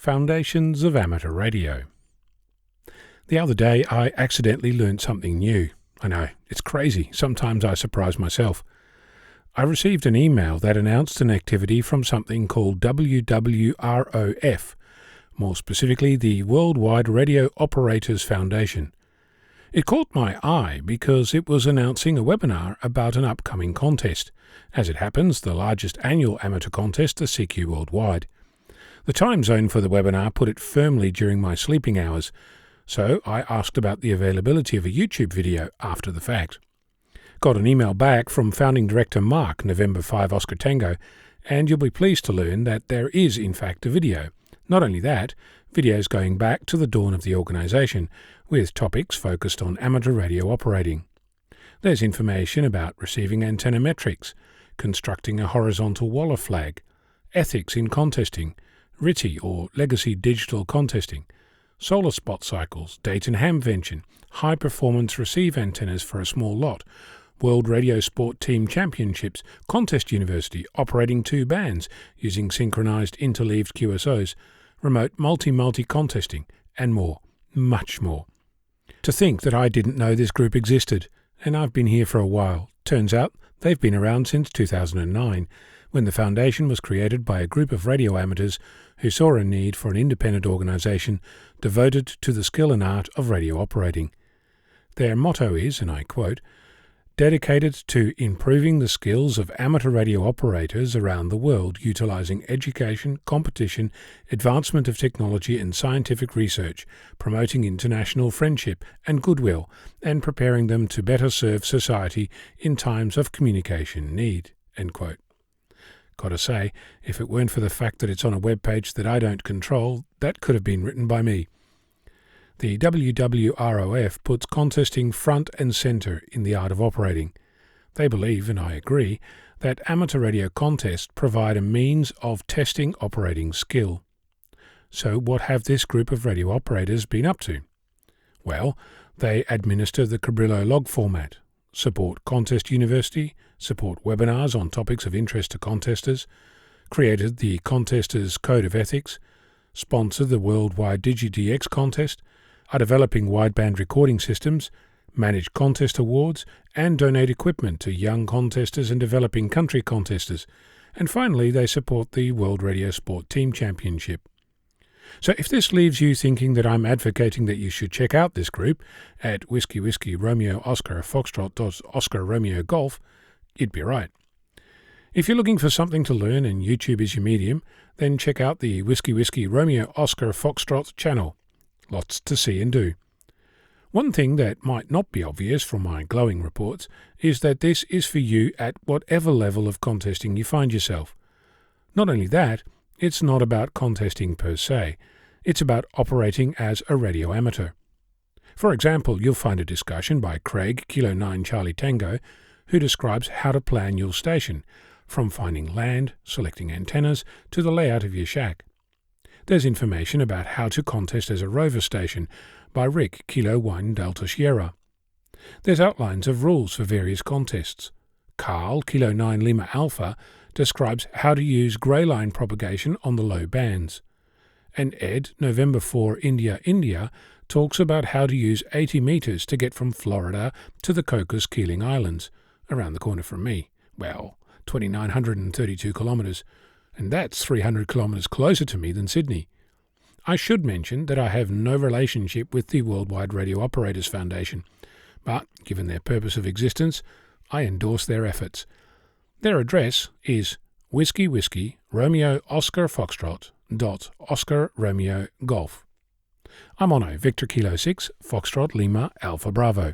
Foundations of Amateur Radio. The other day I accidentally learned something new. I know, it's crazy. Sometimes I surprise myself. I received an email that announced an activity from something called WWROF, more specifically the Worldwide Radio Operators Foundation. It caught my eye because it was announcing a webinar about an upcoming contest. As it happens, the largest annual amateur contest, the CQ Worldwide. The time zone for the webinar put it firmly during my sleeping hours, so I asked about the availability of a YouTube video after the fact. Got an email back from founding director Mark, November 5 Oscar Tango, and you'll be pleased to learn that there is in fact a video. Not only that, videos going back to the dawn of the organisation, with topics focused on amateur radio operating. There's information about receiving antenna metrics, constructing a horizontal Waller flag, ethics in contesting, RTTY or legacy digital contesting, solar spot cycles, Dayton Hamvention, high-performance receive antennas for a small lot, World Radiosport Team Championships, Contest University operating 2 bands using synchronised interleaved QSOs, remote multi contesting, and more, much more. To think that I didn't know this group existed, and I've been here for a while. Turns out they've been around since 2009, when the foundation was created by a group of radio amateurs who saw a need for an independent organisation devoted to the skill and art of radio operating. Their motto is, and I quote, "dedicated to improving the skills of amateur radio operators around the world utilising education, competition, advancement of technology and scientific research, promoting international friendship and goodwill, and preparing them to better serve society in times of communication need." End quote. Gotta say, if it weren't for the fact that it's on a web page that I don't control, that could have been written by me. The WWROF puts contesting front and centre in the art of operating. They believe, and I agree, that amateur radio contests provide a means of testing operating skill. So what have this group of radio operators been up to? Well, they administer the Cabrillo log format, support Contest University, support webinars on topics of interest to contesters, created the Contesters Code of Ethics, sponsor the Worldwide DigiDX contest, are developing wideband recording systems, manage contest awards, and donate equipment to young contesters and developing country contesters, and finally they support the World Radiosport Team Championship. So if this leaves you thinking that I'm advocating that you should check out this group at Whiskey Whiskey Romeo Oscar Foxtrot Oscar Romeo Golf, you'd be right. If you're looking for something to learn and YouTube is your medium, then check out the Whiskey Whiskey Romeo Oscar Foxtrot channel. Lots to see and do. One thing that might not be obvious from my glowing reports is that this is for you at whatever level of contesting you find yourself. Not only that, it's not about contesting per se, it's about operating as a radio amateur. For example, you'll find a discussion by Craig, Kilo 9 Charlie Tango, who describes how to plan your station, from finding land, selecting antennas, to the layout of your shack. There's information about how to contest as a rover station by Rick, Kilo 1 Delta Sierra. There's outlines of rules for various contests. Carl, Kilo 9 Lima Alpha, describes how to use grey line propagation on the low bands. And Ed, November 4 India India, talks about how to use 80 metres to get from Florida to the Cocos Keeling Islands, around the corner from me. Well, 2,932 kilometres, and that's 300 kilometres closer to me than Sydney. I should mention that I have no relationship with the Worldwide Radio Operators Foundation, but given their purpose of existence, I endorse their efforts. Their address is Whiskey Whiskey Romeo Oscar Foxtrot Oscar Romeo Golf. I'm Ono, Victor Kilo 6 Foxtrot Lima Alpha Bravo.